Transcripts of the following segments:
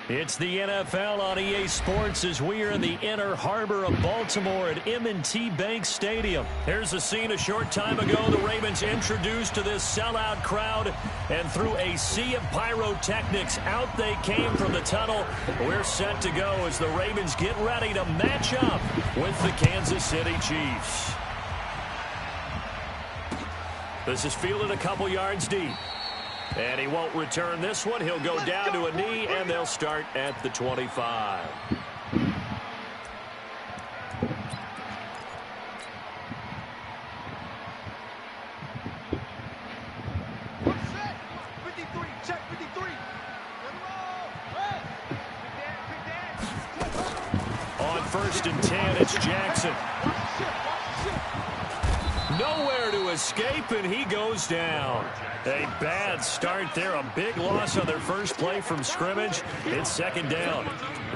It's the NFL on EA Sports as we are in the inner harbor of Baltimore at M&T Bank Stadium. Here's a scene a short time ago. The Ravens introduced to this sellout crowd, and through a sea of pyrotechnics, out they came from the tunnel. We're set to go as the Ravens get ready to match up with the Kansas City Chiefs. This is fielded a couple yards deep. And he won't return this one. He'll go down to a knee, and they'll start at the 25. On 1st and 10, it's Jackson. Nowhere to escape, and he goes down. A bad start there, a big loss on their first play from scrimmage. It's 2nd down.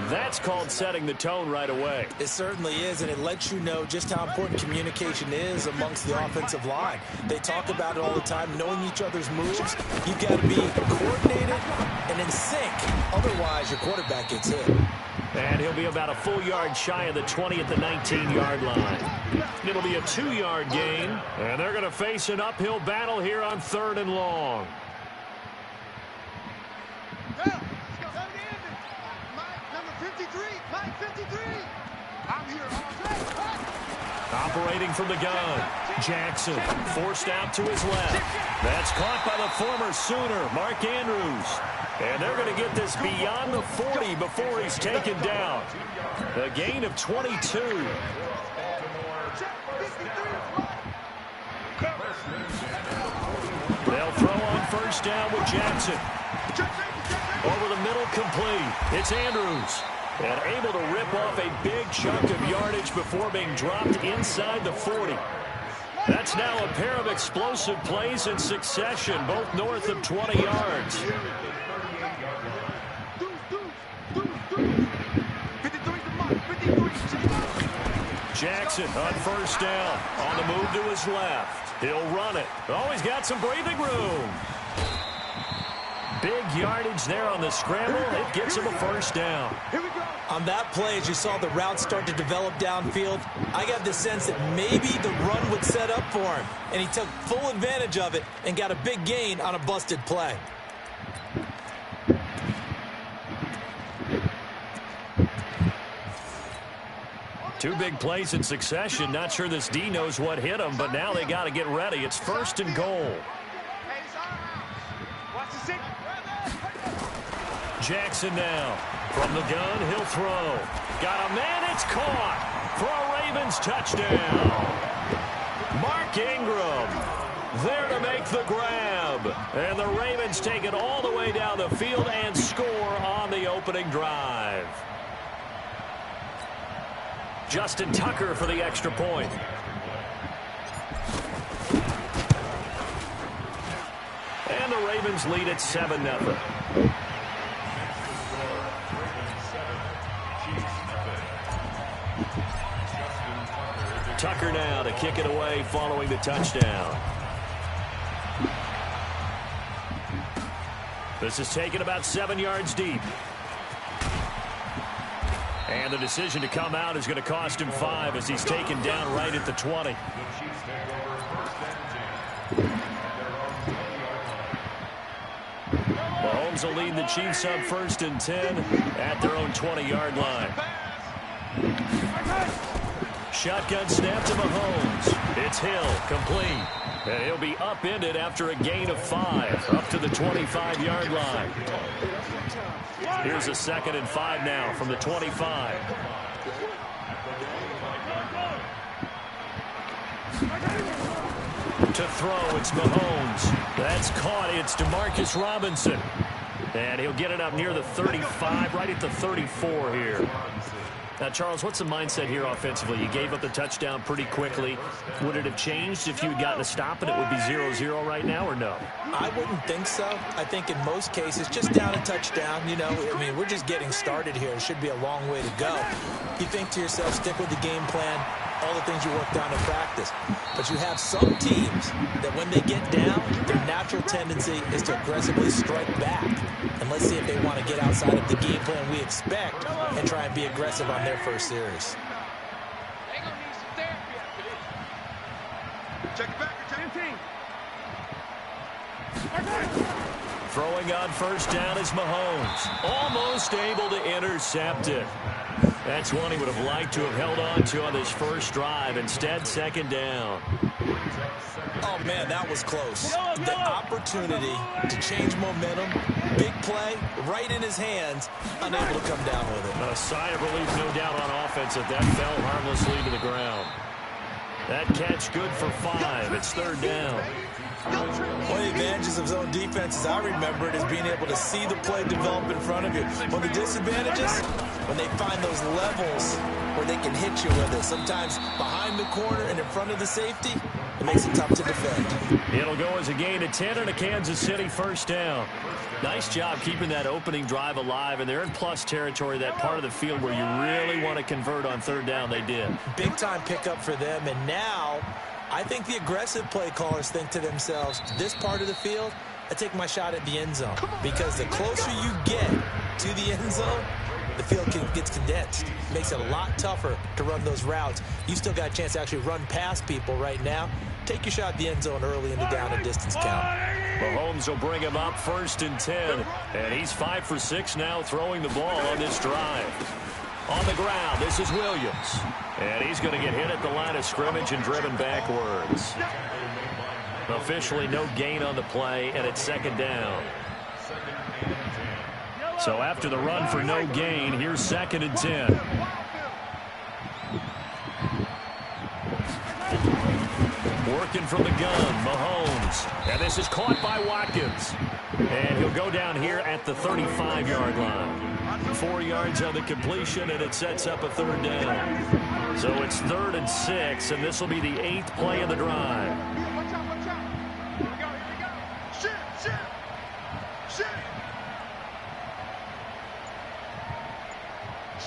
That's called setting the tone right away. It certainly is, and it lets you know just how important communication is amongst the offensive line. They talk about it all the time, knowing each other's moves. You've got to be coordinated and in sync. Otherwise, your quarterback gets hit. And he'll be about a full yard shy of the 20 at the 19-yard line. It'll be a 2-yard gain, and they're going to face an uphill battle here on 3rd and long. Operating from the gun, Jackson forced out to his left. That's caught by the former Sooner, Mark Andrews. And they're going to get this beyond the 40 before he's taken down. A gain of 22. They'll throw on 1st down with Jackson. Over the middle, complete. It's Andrews. And able to rip off a big chunk of yardage before being dropped inside the 40. That's now a pair of explosive plays in succession, both north of 20 yards. Jackson on 1st down. On the move to his left. He'll run it. Oh, he's got some breathing room. Big yardage there on the scramble. It gets him a 1st down. On that play, as you saw the route start to develop downfield, I got the sense that maybe the run would set up for him. And he took full advantage of it and got a big gain on a busted play. Two big plays in succession. Not sure this D knows what hit him, but now they got to get ready. It's 1st and goal. Jackson now. From the gun, he'll throw. Got a man, it's caught for a Ravens touchdown. Mark Ingram there to make the grab. And the Ravens take it all the way down the field and score on the opening drive. Justin Tucker for the extra point. And the Ravens lead at 7-0. Tucker now to kick it away following the touchdown. This is taken about 7 yards deep. And the decision to come out is going to cost him 5 as he's taken down right at the 20. Mahomes will lead the Chiefs up 1st and 10 at their own 20-yard line. Shotgun snap to Mahomes. It's Hill, complete. And he'll be upended after a gain of 5, up to the 25-yard line. Here's a 2nd and 5 now from the 25. To throw, it's Mahomes. That's caught. It's Demarcus Robinson. And he'll get it up near the 35, right at the 34 here. Now, Charles, what's the mindset here offensively? You gave up the touchdown pretty quickly. Would it have changed if you had gotten a stop and it would be 0-0 right now, or no? I wouldn't think so. I think in most cases, just down a touchdown, you know, I mean, we're just getting started here. It should be a long way to go. You think to yourself, stick with the game plan, all the things you worked on in practice. But you have some teams that when they get down, their natural tendency is to aggressively strike back. And let's see if they want to get outside of the game plan we expect and try and be aggressive on their first series. Check it back, return team. Throwing on first down is Mahomes. Almost able to intercept it. That's one he would have liked to have held on to on this first drive. Instead, second down. Oh, man, that was close. The opportunity to change momentum, big play, right in his hands, unable to come down with it. A sigh of relief, no doubt, on offense if that fell harmlessly to the ground. That catch good for 5. It's third down. One of the advantages of zone defenses, I remember it, is being able to see the play develop in front of you. One of the disadvantages, when they find those levels where they can hit you with it, sometimes behind the corner and in front of the safety, it makes it tough to defend. It'll go as a gain of 10 and a Kansas City first down. Nice job keeping that opening drive alive, and they're in plus territory, that part of the field where you really want to convert on third down. They did. Big-time pickup for them, and now I think the aggressive play callers think to themselves, this part of the field, I take my shot at the end zone. Because the closer you get to the end zone, the field gets condensed. Makes it a lot tougher to run those routes. You still got a chance to actually run past people right now. Take your shot at the end zone early in the down and distance count. Mahomes will bring him up first and 10. And he's 5 for 6 now throwing the ball on this drive. On the ground, this is Williams. And he's going to get hit at the line of scrimmage and driven backwards. Officially no gain on the play, and it's second down. So after the run for no gain, here's second and 10. Working from the gun, Mahomes. And this is caught by Watkins. And he'll go down here at the 35-yard line. 4 yards on the completion, and it sets up a third down. So it's 3rd and 6, and this will be the 8th play of the drive. Watch out, watch out. Here we go, here we go. Shoot. Show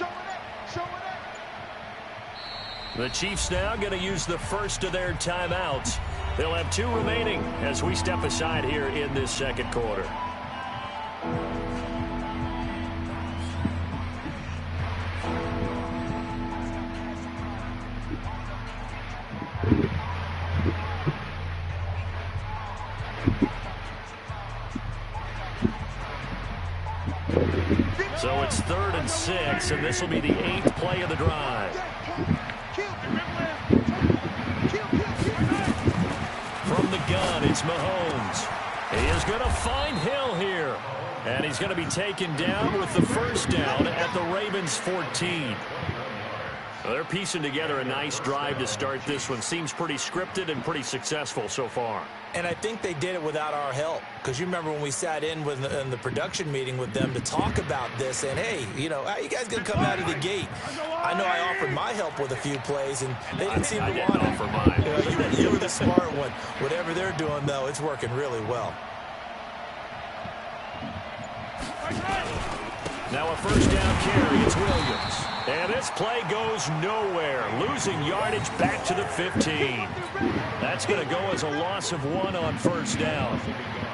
it up. The Chiefs now going to use the first of their timeouts. They'll have 2 remaining as we step aside here in this second quarter. So it's 3rd and 6, and this will be the 8th play of the drive. From the gun, it's Mahomes. He is going to find Hill here. And he's going to be taken down with the first down at the Ravens' 14. Well, they're piecing together a nice drive to start this one. Seems pretty scripted and pretty successful so far. And I think they did it without our help. Because you remember when we sat in the production meeting with them to talk about this, and hey, you know, how you guys going to come out of the gate? I know I offered my help with a few plays, and they didn't seem to want it. Offer mine. You know, you were the smart one. Whatever they're doing, though, it's working really well. Now a first down carry. It's Williams. And this play goes nowhere. Losing yardage back to the 15. That's going to go as a loss of 1 on first down.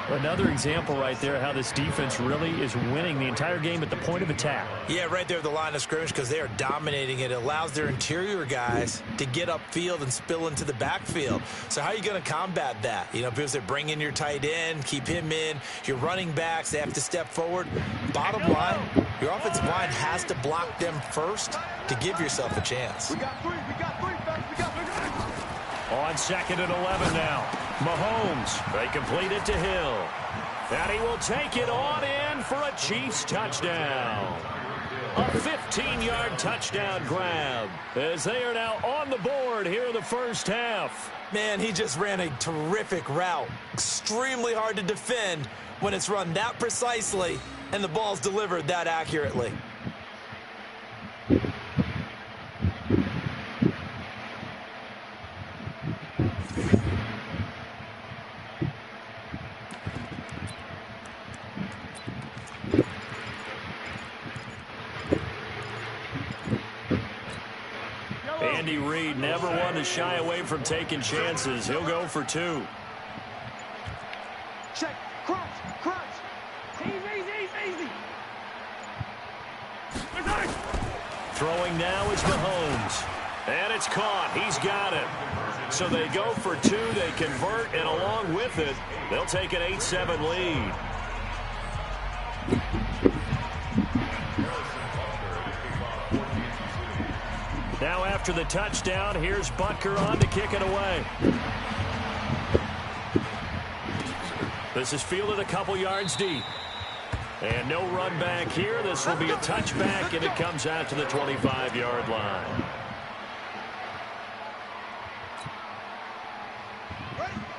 Another example right there how this defense really is winning the entire game at the point of attack. Yeah, right there at the line of scrimmage because they are dominating it. It allows their interior guys to get upfield and spill into the backfield. So how are you going to combat that? You know, because they bring in your tight end, keep him in. Your running backs, they have to step forward. Bottom line, your offensive line has to block them first to give yourself a chance. We got 3, fellas. We got 3. On 2nd and 11 now. Mahomes, they complete it to Hill. And he will take it on in for a Chiefs touchdown. A 15-yard touchdown grab as they are now on the board here in the first half. Man, he just ran a terrific route. Extremely hard to defend when it's run that precisely and the ball's delivered that accurately. Andy Reid, never one to shy away from taking chances. He'll go for 2. Check. Crunch. Easy. Throwing now is Mahomes. And it's caught. He's got it. So they go for 2. They convert, and along with it, they'll take an 8-7 lead. Now after the touchdown, here's Butker on to kick it away. This is fielded a couple yards deep. And no run back here. This will be a touchback, and it comes out to the 25-yard line.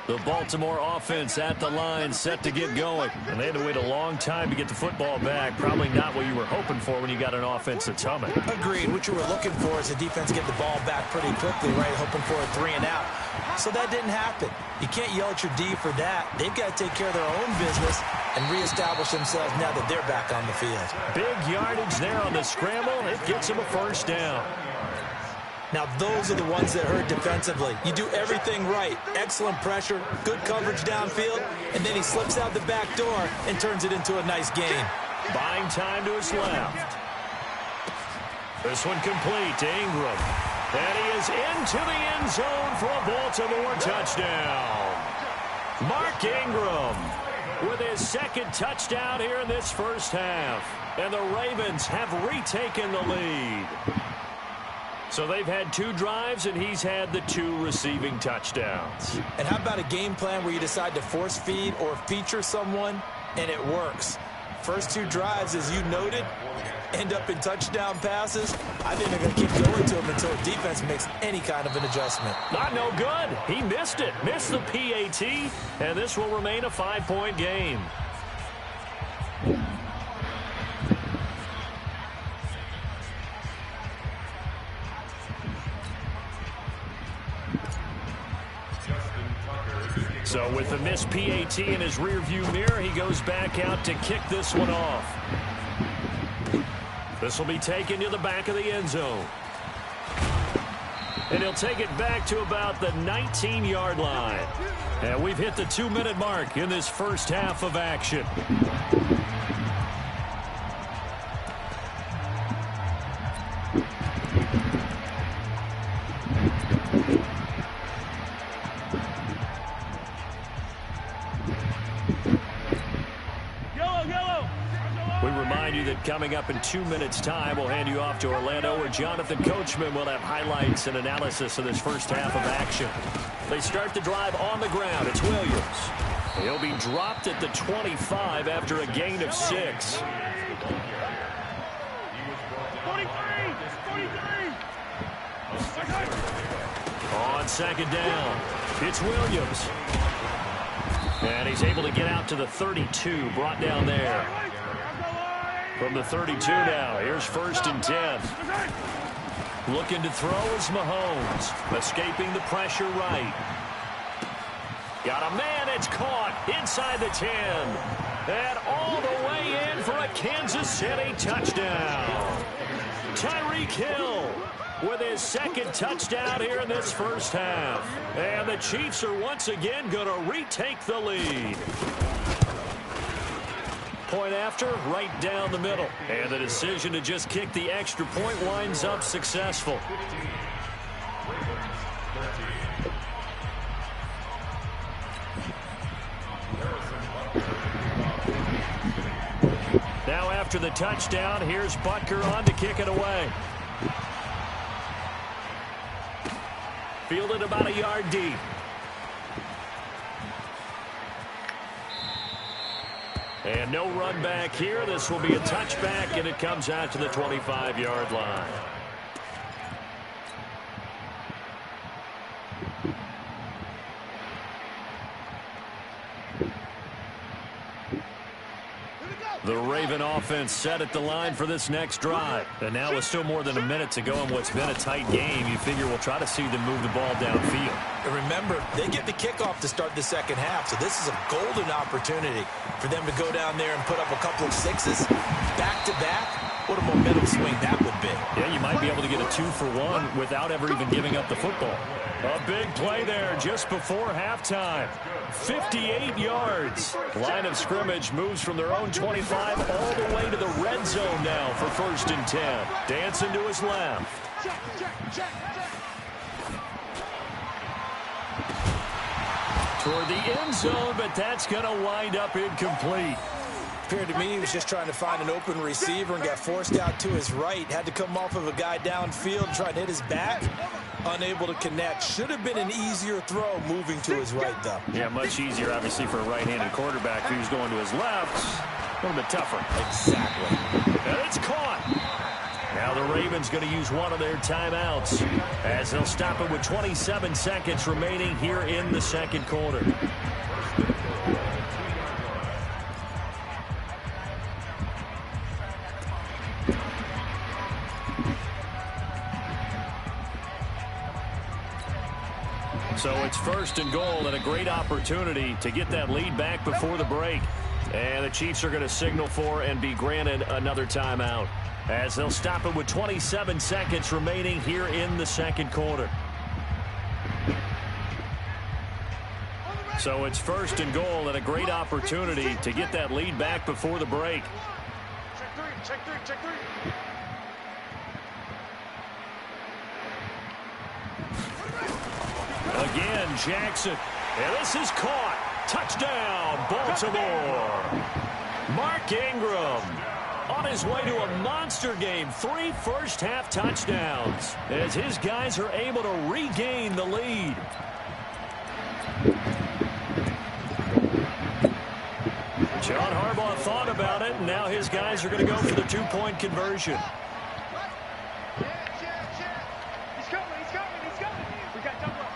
The Baltimore offense at the line, set to get going. And they had to wait a long time to get the football back. Probably not what you were hoping for when you got an offense that's humming. Agreed. What you were looking for is the defense get the ball back pretty quickly, right? Hoping for a 3 and out. So that didn't happen. You can't yell at your D for that. They've got to take care of their own business and reestablish themselves now that they're back on the field. Big yardage there on the scramble. It gets them a first down. Now, those are the ones that hurt defensively. You do everything right. Excellent pressure, good coverage downfield, and then he slips out the back door and turns it into a nice gain. Buying time to his left. This one complete to Ingram. And he is into the end zone for a Baltimore touchdown. Mark Ingram with his second touchdown here in this first half. And the Ravens have retaken the lead. So they've had 2 drives, and he's had the 2 receiving touchdowns. And how about a game plan where you decide to force feed or feature someone, and it works? First 2 drives, as you noted, end up in touchdown passes. I think they're going to keep going to him until defense makes any kind of an adjustment. Not no good. He missed it. Missed the PAT, and this will remain a 5-point game. So with the missed PAT in his rearview mirror, he goes back out to kick this one off. This will be taken to the back of the end zone. And he'll take it back to about the 19-yard line. And we've hit the 2-minute mark in this first half of action. Coming up in 2 minutes' time, we'll hand you off to Orlando, where Jonathan Coachman will have highlights and analysis of this first half of action. They start the drive on the ground. It's Williams. He'll be dropped at the 25 after a gain of 6. 43. On second down, it's Williams. And he's able to get out to the 32, brought down there. From the 32 now, here's 1st and 10. Looking to throw is Mahomes. Escaping the pressure right. Got a man, it's caught inside the 10. And all the way in for a Kansas City touchdown. Tyreek Hill with his second touchdown here in this first half. And the Chiefs are once again going to retake the lead. Point after, right down the middle. And the decision to just kick the extra point winds up successful. Now after the touchdown, here's Butker on to kick it away. Fielded about a yard deep. And no run back here. This will be a touchback, and it comes out to the 25-yard line. The Raven offense set at the line for this next drive. And now with still more than a minute to go in what's been a tight game, you figure we'll try to see them move the ball downfield. And remember, they get the kickoff to start the second half, so this is a golden opportunity for them to go down there and put up a couple of 6s back-to-back. Well, sort of momentum swing that would be. Yeah, you might be able to get a 2-for-1 without ever even giving up the football. A big play there just before halftime. 58 yards. Line of scrimmage moves from their own 25 all the way to the red zone now for 1st and 10. Dancing to his left. Toward the end zone, but that's going to wind up incomplete. Appeared to me he was just trying to find an open receiver and got forced out to his right. Had to come off of a guy downfield, try to hit his back. Unable to connect. Should have been an easier throw moving to his right, though. Yeah, much easier, obviously, for a right-handed quarterback. If he was going to his left, a little bit tougher. Exactly. And it's caught. Now the Ravens going to use one of their timeouts as they'll stop it with 27 seconds remaining here in the second quarter. So it's 1st and goal and a great opportunity to get that lead back before the break. And the Chiefs are going to signal for and be granted another timeout as they'll stop it with 27 seconds remaining here in the second quarter. So it's 1st and goal and a great opportunity to get that lead back before the break. Check three. Again, Jackson. And this is caught. Touchdown, Baltimore. Mark Ingram on his way to a monster game. 3 first-half touchdowns as his guys are able to regain the lead. John Harbaugh thought about it, and now his guys are going to go for the 2-point conversion. He's coming. We got double up.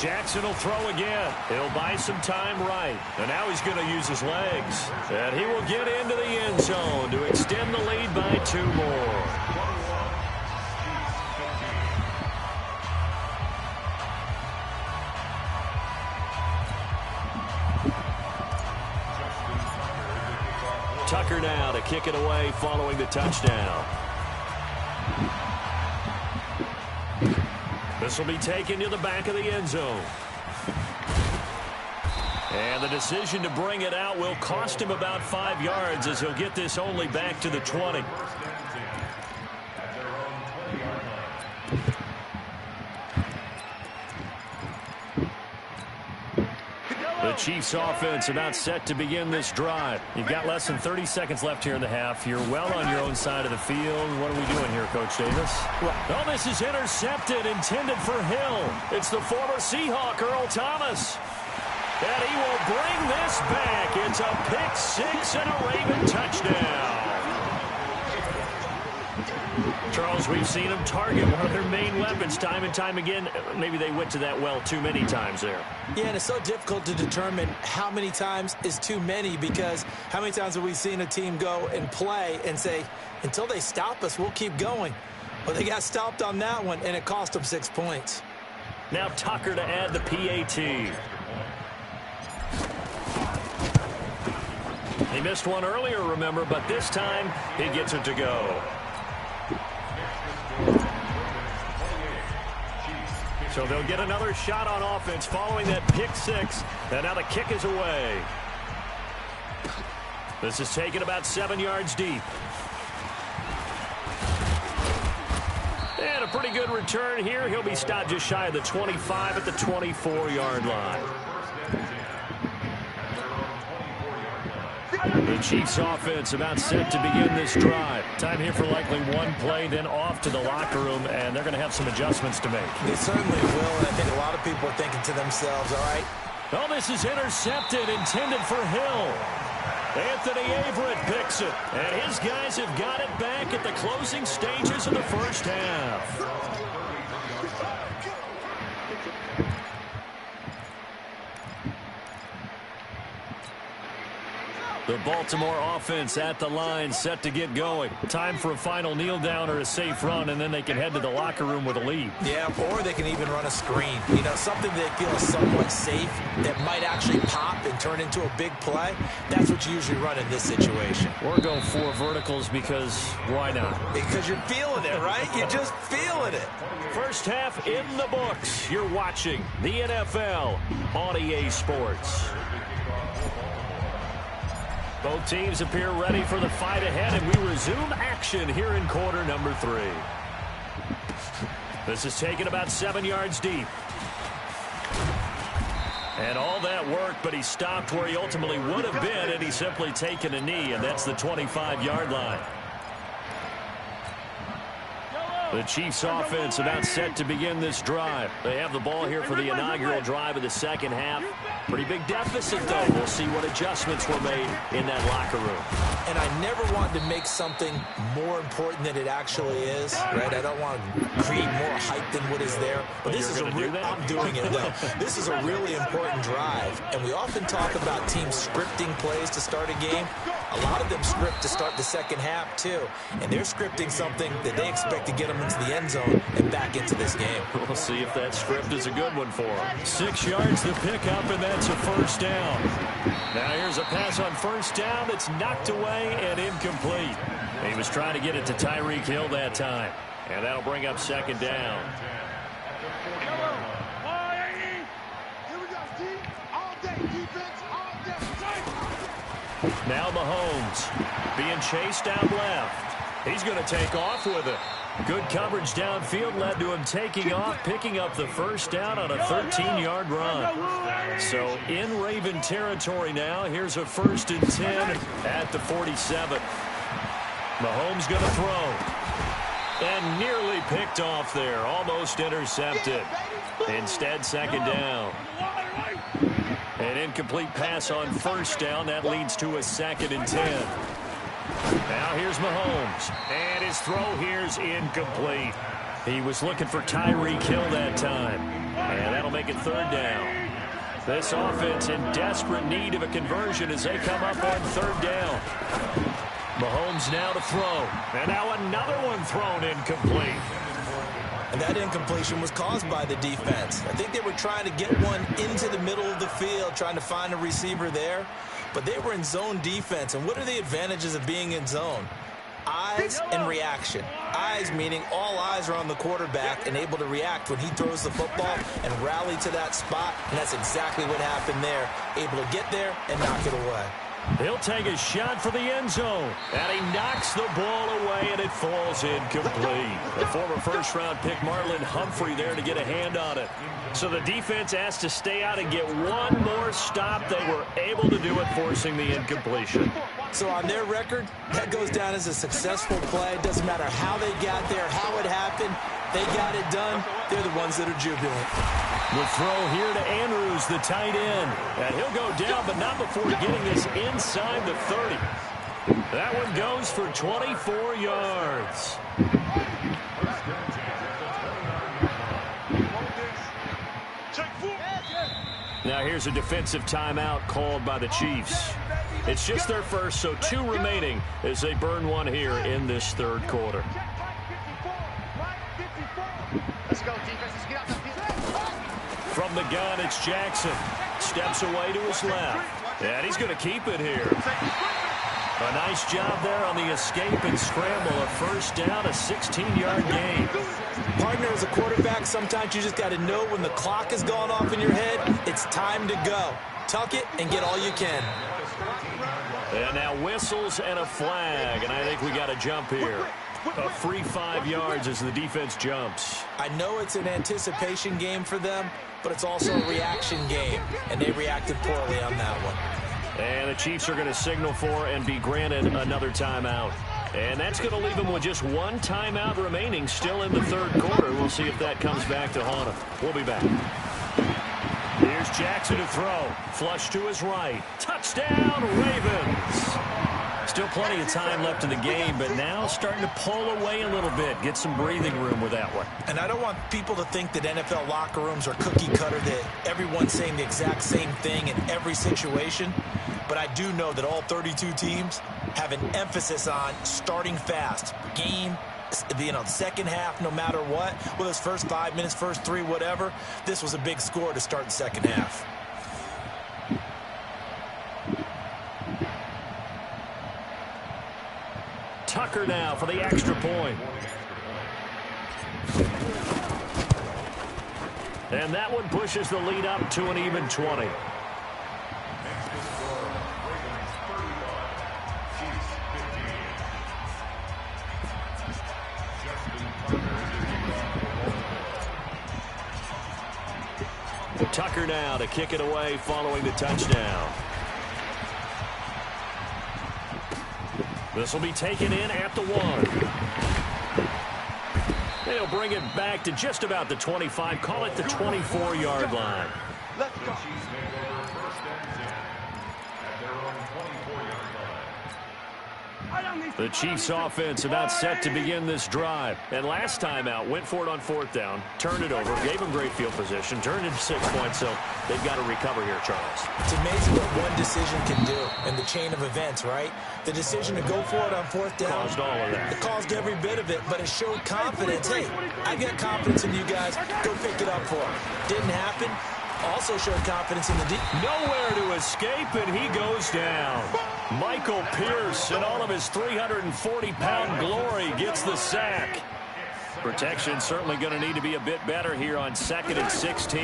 Jackson will throw again. He'll buy some time right. And now he's going to use his legs. And he will get into the end zone to extend the lead by 2 more. Tucker now to kick it away following the touchdown. This will be taken to the back of the end zone. And the decision to bring it out will cost him about 5 yards as he'll get this only back to the 20. The Chiefs offense about set to begin this drive. You've got less than 30 seconds left here in the half. You're well on your own side of the field. What are we doing here, Coach Davis? Oh, this is intercepted, intended for Hill. It's the former Seahawk, Earl Thomas. And he will bring this back. It's a pick six and a Raven touchdown. Charles, we've seen them target one of their main weapons time and time again. Maybe they went to that well too many times there. Yeah, and it's so difficult to determine how many times is too many, because how many times have we seen a team go and play and say, until they stop us, we'll keep going. Well, they got stopped on that one, and it cost them 6 points. Now Tucker to add the PAT. He missed one earlier, remember, but this time he gets it to go. So they'll get another shot on offense following that pick six. And now the kick is away. This is taken about 7 yards deep. And a pretty good return here. He'll be stopped just shy of the 25 at the 24-yard line. The Chiefs offense about set to begin this drive. Time here for likely one play, then off to the locker room, and they're going to have some adjustments to make. They certainly will, and I think a lot of people are thinking to themselves, all right. Well, this is intercepted, intended for Hill. Anthony Averett picks it, and his guys have got it back at the closing stages of the first half. The Baltimore offense at the line, set to get going. Time for a final kneel down or a safe run, and then they can head to the locker room with a lead. Yeah, or they can even run a screen. You know, something they feel is somewhat safe that might actually pop and turn into a big play. That's what you usually run in this situation. Or go 4 verticals because why not? Because you're feeling it, right? You're just feeling it. First half in the books. You're watching the NFL on EA Sports. Both teams appear ready for the fight ahead, and we resume action here in quarter number 3. This is taken about 7 yards deep. And all that work, but he stopped where he ultimately would have been, and he's simply taken a knee, and that's the 25-yard line. The Chiefs offense about set to begin this drive. They have the ball here for the inaugural drive of the second half. Pretty big deficit, though. We'll see what adjustments were made in that locker room. And I never wanted to make something more important than it actually is, right? I don't want to create more hype than what is there. But this is I'm doing it, though. This is a really important drive. And we often talk about teams scripting plays to start a game. A lot of them script to start the second half, too. And they're scripting something that they expect to get them into the end zone and back into this game. We'll see if that script is a good one for them. 6 yards to pick up, and that's a first down. Now here's a pass on first down that's knocked away and incomplete. He was trying to get it to Tyreek Hill that time. And that'll bring up second down. Now Mahomes being chased out left. He's going to take off with it. Good coverage downfield led to him taking off, picking up the first down on a 13-yard run. So in Raven territory now, here's a 1st and 10 at the 47. Mahomes going to throw. And nearly picked off there, almost intercepted. Instead, second down. An incomplete pass on first down. That leads to a 2nd and 10. Now here's Mahomes. And his throw here's incomplete. He was looking for Tyreek Hill that time. And that'll make it 3rd down. This offense in desperate need of a conversion as they come up on 3rd down. Mahomes now to throw. And now another one thrown incomplete. And that incompletion was caused by the defense. I think they were trying to get one into the middle of the field, trying to find a receiver there. But they were in zone defense. And what are the advantages of being in zone? Eyes and reaction. Eyes meaning all eyes are on the quarterback and able to react when he throws the football and rally to that spot. And that's exactly what happened there. Able to get there and knock it away. He'll take a shot for the end zone. And he knocks the ball away, and it falls incomplete. The former first-round pick, Marlon Humphrey, there to get a hand on it. So the defense asked to stay out and get one more stop. They were able to do it, forcing the incompletion. So on their record, that goes down as a successful play. It doesn't matter how they got there, how it happened. They got it done. They're the ones that are jubilant. The throw here to Andrews, the tight end. And he'll go down, but not before getting this inside the 30. That one goes for 24 yards. Now here's a defensive timeout called by the Chiefs. It's just their first, so 2 remaining as they burn one here in this 3rd quarter. Let's go, defense. Let's get out the field. From the gun, it's Jackson. Steps away to his left. And he's going to keep it here. A nice job there on the escape and scramble. A first down, a 16-yard gain. Partner, as a quarterback, sometimes you just got to know when the clock has gone off in your head, it's time to go. Tuck it and get all you can. And now whistles and a flag. And I think we got a jump here. A free 5 yards as the defense jumps. I know it's an anticipation game for them, but it's also a reaction game, and they reacted poorly on that one. And the Chiefs are going to signal for and be granted another timeout. And that's going to leave them with just 1 timeout remaining still in the 3rd quarter. We'll see if that comes back to haunt them. We'll be back. Here's Jackson to throw. Flush to his right. Touchdown, Ravens. Still plenty of time left in the game, but now starting to pull away a little bit. Get some breathing room with that one. And I don't want people to think that NFL locker rooms are cookie cutter, that everyone's saying the exact same thing in every situation. but I do know that all 32 teams have an emphasis on starting fast. Game, second half, no matter what, whether it's first 5 minutes, first 3, whatever, this was a big score to start the second half. Tucker now for the extra point. And that one pushes the lead up to an even 20. Tucker now to kick it away following the touchdown. This will be taken in at the 1. They'll bring it back to just about the 25. Call it the 24-yard line. Let's go. The Chiefs offense about set to begin this drive. And last time out, went for it on 4th down, turned it over, gave them great field position, turned it 6 points, so they've got to recover here, Charles. It's amazing what one decision can do in the chain of events, right? The decision to go for it on 4th down. Caused all of that. It caused every bit of it, but it showed confidence. Hey, I got confidence in you guys. Go pick it up for them. Didn't happen. Also showed confidence in the deep. Nowhere to escape, and he goes down. Michael Pierce, in all of his 340-pound glory, gets the sack. Protection certainly going to need to be a bit better here on 2nd and 16.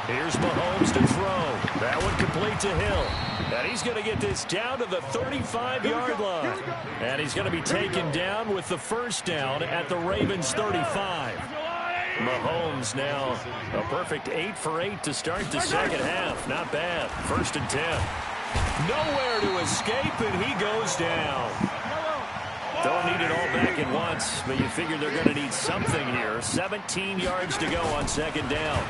Here's Mahomes to throw. That one complete to Hill. And he's going to get this down to the 35-yard line. And he's going to be taken down with the first down at the Ravens' 35. Mahomes now a perfect 8 for 8 to start the second half. Not bad. 1st and 10. Nowhere to escape, and he goes down. Don't need it all back at once, but you figure they're going to need something here. 17 yards to go on 2nd down.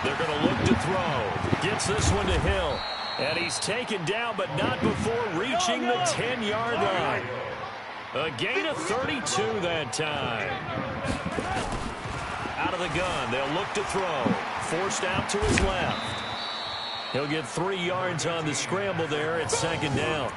They're going to look to throw. Gets this one to Hill. And he's taken down, but not before reaching the 10-yard line. A gain of 32 that time. Out of the gun, they'll look to throw. Forced out to his left. He'll get 3 yards on the scramble there at 2nd down.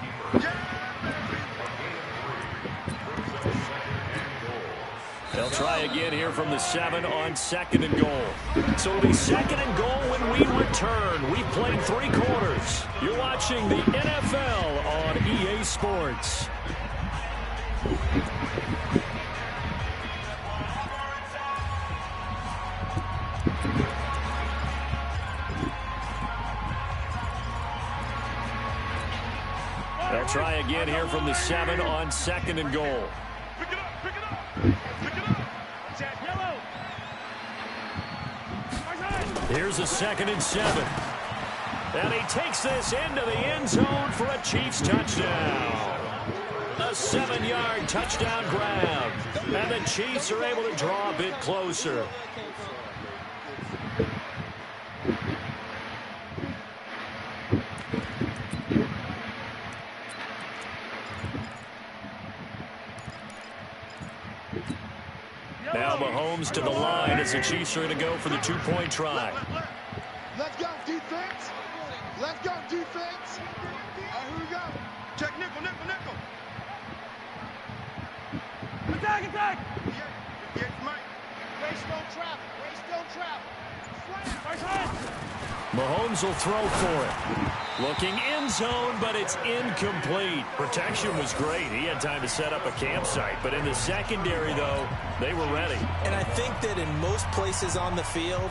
They'll try again here from the 7 on 2nd and goal. So it'll be 2nd and goal when we return. We've played 3 quarters. You're watching the NFL on EA Sports. They'll try again here from the 7 on 2nd and goal. Pick it up, pick it up, pick it up. Jack, yellow. Here's a 2nd and 7. And he takes this into the end zone for a Chiefs touchdown. A 7-yard touchdown grab. And the Chiefs are able to draw a bit closer. Now Mahomes to the line as the Chiefs are going to go for the 2-point try. Let's go, defense. Let's go, defense. Here we go. Check nickel, nickel, nickel. Attack, attack. Yes, Mike. Race don't travel. Race don't travel. Mahomes will throw for it. Looking end zone, but it's incomplete. Protection was great. He had time to set up a campsite. But in the secondary, though, they were ready. And I think that in most places on the field,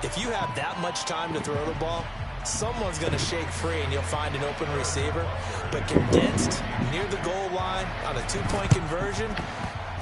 if you have that much time to throw the ball, someone's going to shake free and you'll find an open receiver. But condensed near the goal line on a 2-point conversion,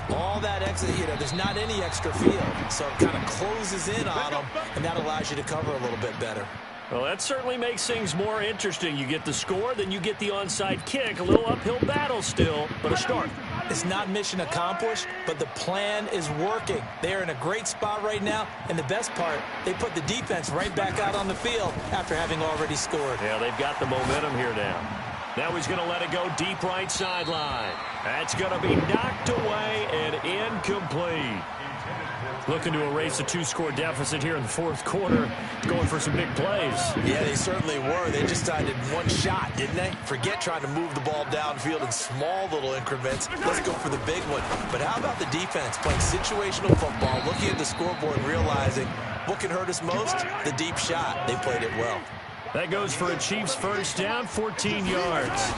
all that extra, there's not any extra field. So it kind of closes in on them, and that allows you to cover a little bit better. Well, that certainly makes things more interesting. You get the score, then you get the onside kick. A little uphill battle still, but a start. It's not mission accomplished, but the plan is working. They're in a great spot right now, and the best part, they put the defense right back out on the field after having already scored. Yeah, they've got the momentum here now. Now he's going to let it go deep right sideline. That's going to be knocked away and incomplete. Looking to erase a 2-score deficit here in the fourth quarter. Going for some big plays. Yeah, they certainly were. They just decided one shot, didn't they? Forget trying to move the ball downfield in small little increments. Let's go for the big one. But how about the defense playing situational football, looking at the scoreboard and realizing what can hurt us most? The deep shot. They played it well. That goes for a Chiefs first down, 14 yards.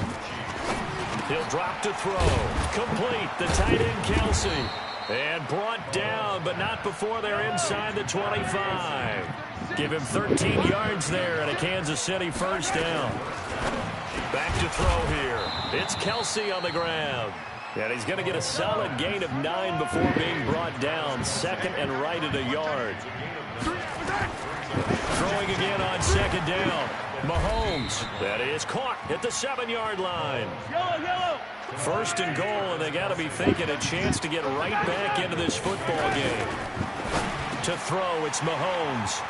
He'll drop to throw. Complete. The tight end, Kelsey. And brought down, but not before they're inside the 25. Give him 13 yards there and a Kansas City first down. Back to throw here. It's Kelsey on the ground. And he's going to get a solid gain of 9 before being brought down. Second and right at a yard. Throwing again on second down. Mahomes. That is caught at the 7-yard line. First and goal, and they got to be thinking a chance to get right back into this football game. To throw, it's Mahomes.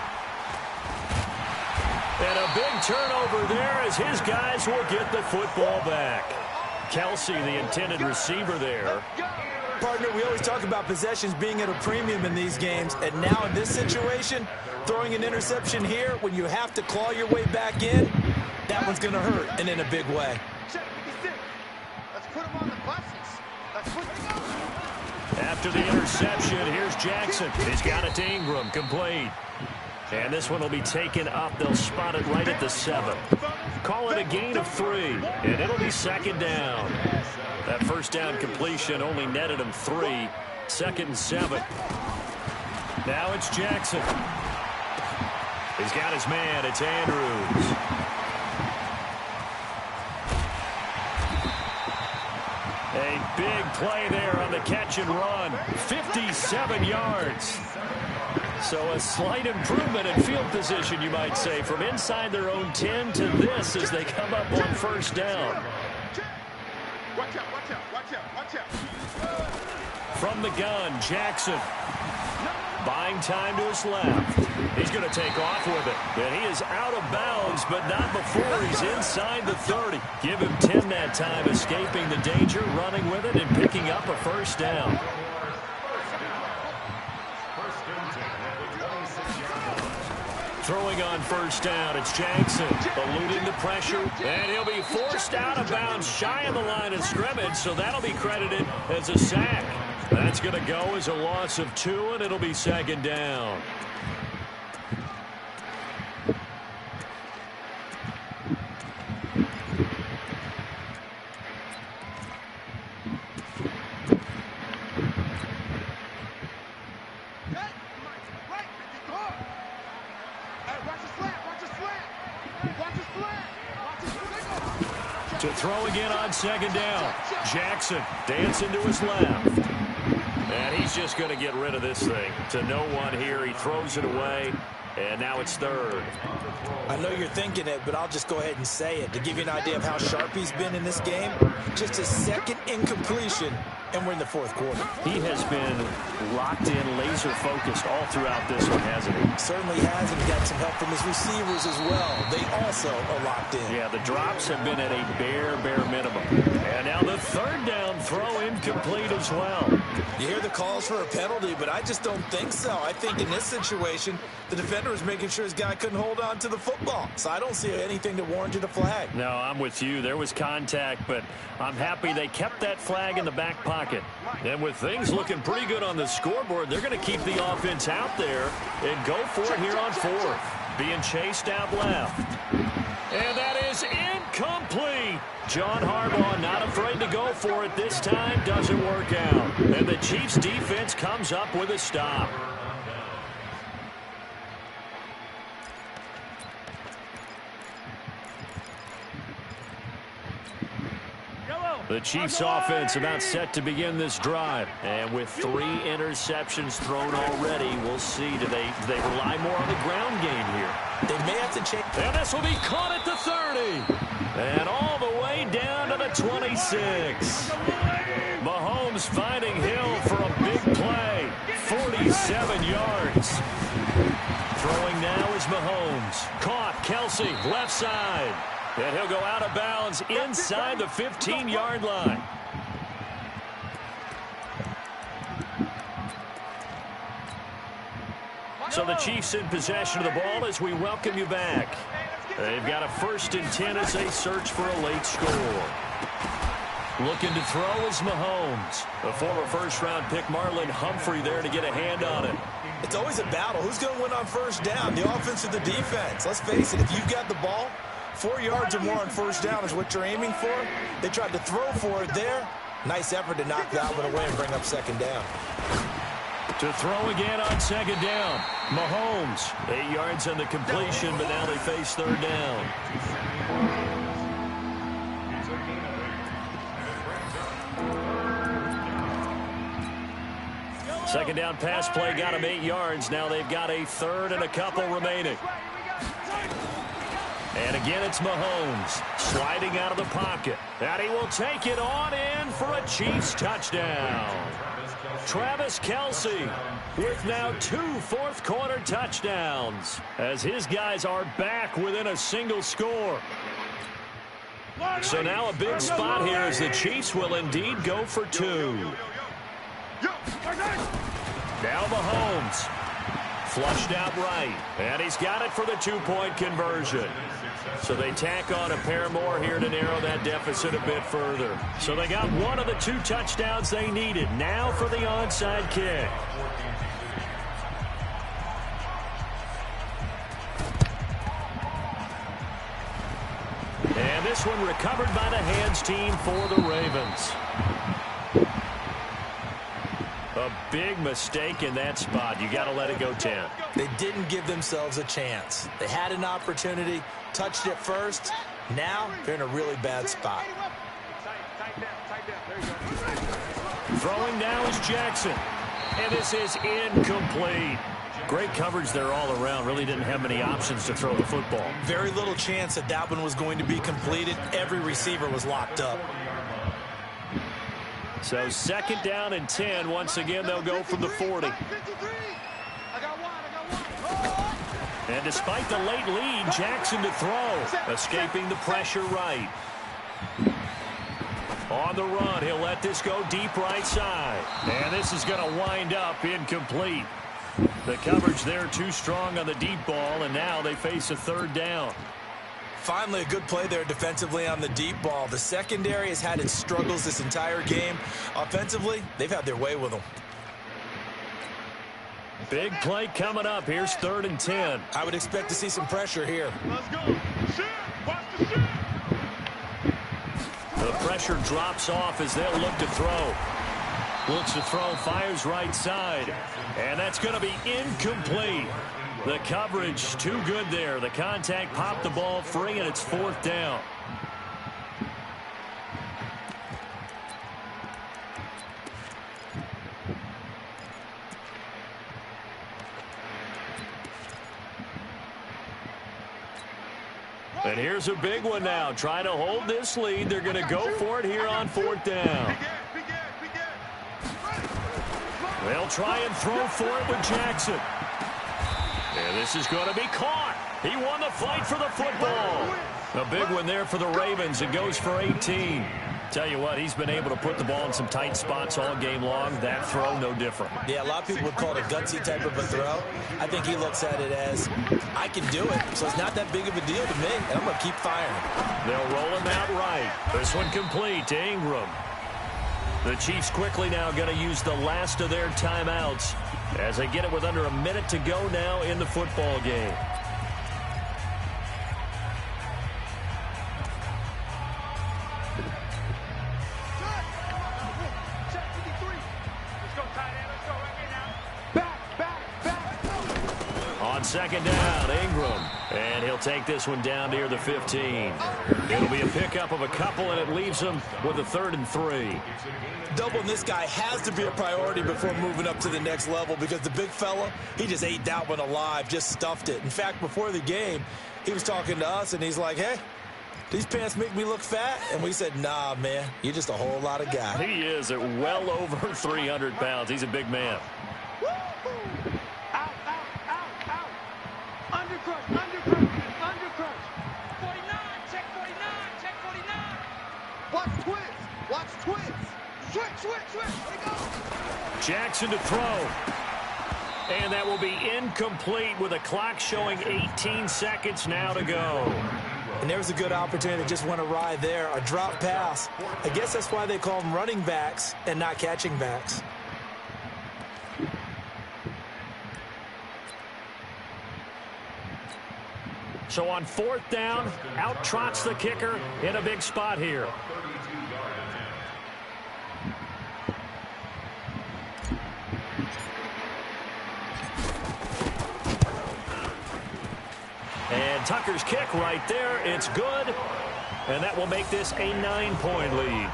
And a big turnover there as his guys will get the football back. Kelsey, the intended receiver there. Partner, we always talk about possessions being at a premium in these games, and now in this situation, throwing an interception here when you have to claw your way back in, that one's going to hurt, and in a big way. After the interception, here's Jackson. He's got it to Ingram, complete. And this one will be taken up. They'll spot it right at the 7. Call it a gain of 3, and it'll be second down. That first down completion only netted him 3. Second and 7. Now it's Jackson. He's got his man. It's Andrews. A big play there on the catch and run. 57 yards. So a slight improvement in field position, you might say, from inside their own 10 to this as they come up on first down. Watch out, watch out, watch out, watch out. From the gun, Jackson. Buying time to his left. He's going to take off with it. And he is out of bounds, but not before he's inside the 30. Give him 10 that time, escaping the danger, running with it, and picking up a first down. Throwing on first down, it's Jackson, eluding the pressure, and he'll be forced out of bounds shy of the line of scrimmage, so that'll be credited as a sack. That's going to go as a loss of 2, and it'll be second down. To throw again on second down. Jackson dancing to his left. And he's just going to get rid of this thing. To no one here. He throws it away. And now it's third. I know you're thinking it, but I'll just go ahead and say it. To give you an idea of how sharp he's been in this game, just his second incompletion, and we're in the fourth quarter. He has been locked in, laser-focused all throughout this one, hasn't he? Certainly has, and he got some help from his receivers as well. They also are locked in. Yeah, the drops have been at a bare minimum. And now the third down throw incomplete as well. You hear the calls for a penalty, but I just don't think so. I think in this situation, the defender was making sure his guy couldn't hold on to the football. So I don't see anything that warranted a flag. No, I'm with you. There was contact, but I'm happy they kept that flag in the back pocket. And with things looking pretty good on the scoreboard, they're going to keep the offense out there and go for it here on fourth. Being chased out left. And that is incomplete. John Harbaugh not afraid to go for it this time. Doesn't work out. And the Chiefs defense comes up with a stop. The Chiefs offense about set to begin this drive. And with 3 interceptions thrown already, we'll see. Do they rely more on the ground game here? They may have to change. And this will be caught at the 30. And all the way down to the 26. Mahomes finding Hill for a big play. 47 yards. Throwing now is Mahomes. Caught. Kelsey, left side. And he'll go out of bounds inside the 15-yard line. So the Chiefs in possession of the ball as we welcome you back. They've got a 1st and 10 as they search for a late score. Looking to throw is Mahomes. The former first-round pick Marlon Humphrey there to get a hand on it. It's always a battle. Who's going to win on first down, the offense or the defense? Let's face it, if you've got the ball, 4 yards or more on first down is what you're aiming for. They tried to throw for it there. Nice effort to knock that one away and bring up second down. To throw again on second down. Mahomes, 8 yards on the completion, but now they face third down. Second down pass play got him 8 yards. Now they've got a third and a couple remaining. And again, it's Mahomes sliding out of the pocket. And he will take it on in for a Chiefs touchdown. Travis Kelce with now 2 fourth-quarter touchdowns as his guys are back within a single score. So now a big spot here as the Chiefs will indeed go for 2. Now Mahomes. Flushed out right. And he's got it for the 2-point conversion. So they tack on a pair more here to narrow that deficit a bit further. So they got one of the 2 touchdowns they needed. Now for the onside kick. And this one recovered by the hands team for the Ravens. A big mistake in that spot. You got to let it go 10. They didn't give themselves a chance. They had an opportunity, touched it first. Now they're in a really bad spot. Throwing now is Jackson. And this is incomplete. Great coverage there all around. Really didn't have many options to throw the football. Very little chance that that one was going to be completed. Every receiver was locked up. So second down and 10. Once again, they'll go from the 40. And despite the late lead, Jackson to throw. Escaping the pressure right. On the run, he'll let this go deep right side. And this is going to wind up incomplete. The coverage there too strong on the deep ball, and now they face a third down. Finally, a good play there defensively on the deep ball. The secondary has had its struggles this entire game. Offensively, they've had their way with them. Big play coming up. Here's 3rd and 10. I would expect to see some pressure here. Let's go. Shoot. Watch the shoot. The pressure drops off as they'll look to throw. Looks to throw, fires right side. And that's going to be incomplete. The coverage too good there. The contact popped the ball free, and it's 4th down. And here's a big one now. Trying to hold this lead. They're going to go for it here on 4th down. They'll try and throw for it with Jackson. And this is going to be caught. He won the fight for the football. A big one there for the Ravens. It goes for 18. Tell you what, he's been able to put the ball in some tight spots all game long. That throw, no different. Yeah, a lot of people would call it a gutsy type of a throw. I think he looks at it as, I can do it, so it's not that big of a deal to me, and I'm going to keep firing. They'll roll him out right. This one complete to Ingram. The Chiefs quickly now going to use the last of their timeouts as they get it with under a minute to go now in the football game. On second down, Ingram. And he'll take this one down near the 15. It'll be a pickup of a couple, and it leaves him with a 3rd and 3. Doubling this guy has to be a priority before moving up to the next level because the big fella, he just ate that one alive, just stuffed it. In fact, before the game, he was talking to us, and he's like, hey, these pants make me look fat? And we said, nah, man, you're just a whole lot of guy. He is at well over 300 pounds. He's a big man. Jackson to throw. And that will be incomplete with a clock showing 18 seconds now to go. And there's a good opportunity that just went awry there, a drop pass. I guess that's why they call them running backs and not catching backs. So on 4th down, out trots the kicker in a big spot here. And Tucker's kick right there. It's good. And that will make this a 9-point lead.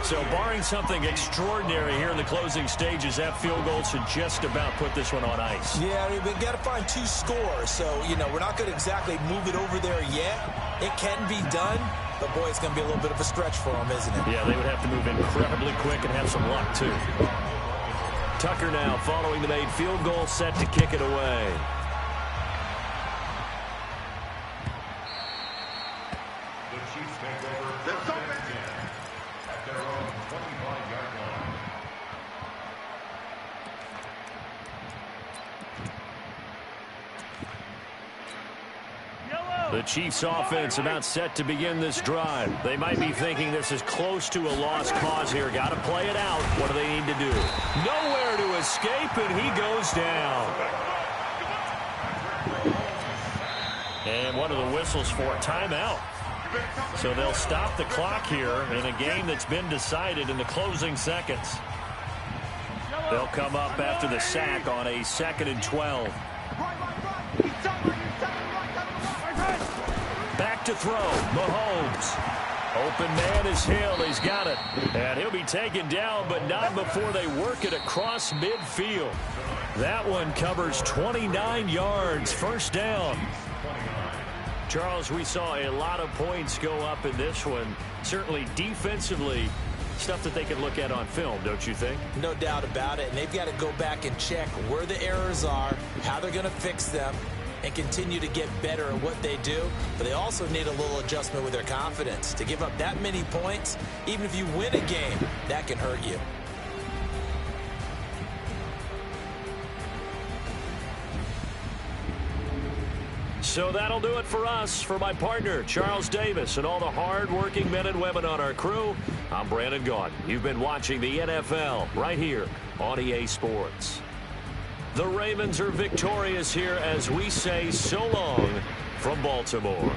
So barring something extraordinary here in the closing stages, that field goal should just about put this one on ice. Yeah, we've got to find 2 scores. So, you know, we're not going to exactly move it over there yet. It can be done. But, boy, it's going to be a little bit of a stretch for them, isn't it? Yeah, they would have to move incredibly quick and have some luck, too. Tucker now following the made field goal, set to kick it away. The Chiefs offense about set to begin this drive. They might be thinking this is close to a lost cause here. Got to play it out. What do they need to do? Nowhere to escape, and he goes down. And one of the whistles for a timeout. So they'll stop the clock here in a game that's been decided in the closing seconds. They'll come up after the sack on a 2nd and 12. Back to throw. Mahomes. Open man is Hill. He's got it. And he'll be taken down, but not before they work it across midfield. That one covers 29 yards. First down. Charles, we saw a lot of points go up in this one. Certainly defensively, stuff that they can look at on film, don't you think? No doubt about it. And they've got to go back and check where the errors are, how they're going to fix them, and continue to get better at what they do. But they also need a little adjustment with their confidence. To give up that many points, even if you win a game, that can hurt you. So that'll do it for us. For my partner, Charles Davis, and all the hard-working men and women on our crew, I'm Brandon Gaudin. You've been watching the NFL right here on EA Sports. The Ravens are victorious here as we say so long from Baltimore.